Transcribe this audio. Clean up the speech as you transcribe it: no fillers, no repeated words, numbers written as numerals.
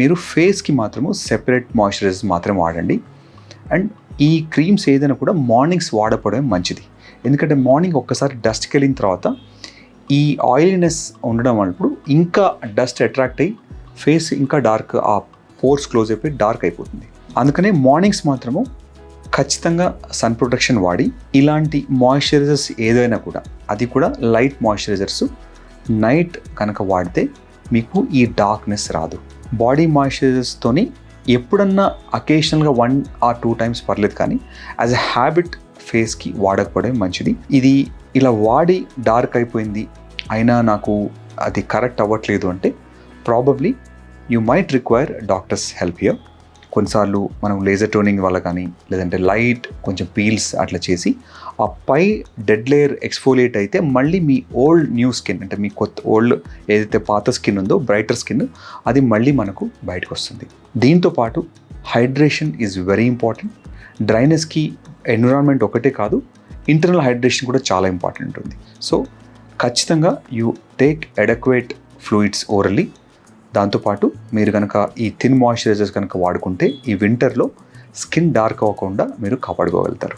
మీరు ఫేస్కి మాత్రము సెపరేట్ మాయిశ్చరైజర్స్ మాత్రమే వాడండి. అండ్ ఈ క్రీమ్స్ ఏదైనా కూడా మార్నింగ్స్ వాడకపోవడం మంచిది. ఎందుకంటే మార్నింగ్ ఒక్కసారి డస్ట్కి వెళ్ళిన తర్వాత ఈ ఆయిలీనెస్ ఉండడం వల్ల ఇంకా డస్ట్ అట్రాక్ట్ అయ్యి ఫేస్ ఇంకా డార్క్, ఆ పోర్స్ క్లోజ్ అయిపోయి డార్క్ అయిపోతుంది. అందుకనే మార్నింగ్స్ మాత్రము ఖచ్చితంగా సన్ ప్రొటెక్షన్ వాడి ఇలాంటి మాయిశ్చరైజర్స్ ఏదైనా కూడా, అది కూడా లైట్ మాయిశ్చరైజర్స్ నైట్ కనుక వాడితే మీకు ఈ డార్క్నెస్ రాదు. బాడీ మాయిశ్చరైజర్స్తోని ఎప్పుడన్నా అకేషనల్గా 1 or 2 times పర్లేదు, కానీ యాజ్ ఎ హ్యాబిట్ ఫేస్కి వాడకపోవడం మంచిది. ఇది ఇలా వాడి డార్క్ అయిపోయింది అయినా నాకు అది కరెక్ట్ అవ్వట్లేదు అంటే probably you might require doctors help here. కొన్నిసార్లు మనం లేజర్ టోనింగ్ వల్ల కానీ, లేదంటే లైట్ కొంచెం పీల్స్ అట్లా చేసి ఆ పై డెడ్ లేయర్ ఎక్స్ఫోలియేట్ అయితే మళ్ళీ మీ ఓల్డ్ న్యూ స్కిన్, అంటే మీ ఓల్డ్ ఏదైతే పాత స్కిన్ ఉందో బ్రైటర్ స్కిన్, అది మళ్ళీ మనకు బయటకు వస్తుంది. దీంతోపాటు హైడ్రేషన్ ఈజ్ వెరీ ఇంపార్టెంట్. డ్రైనెస్కి ఎన్విరాన్మెంట్ ఒకటే కాదు, ఇంటర్నల్ హైడ్రేషన్ కూడా చాలా ఇంపార్టెంట్ ఉంటుంది. సో ఖచ్చితంగా you take adequate fluids orally. దాంతోపాటు మీరు కనుక ఈ థిన్ మాయిశ్చరైజర్స్ కనుక వాడుకుంటే ఈ వింటర్లో స్కిన్ డార్క్ అవ్వకుండా మీరు కాపాడుకోగలుగుతారు.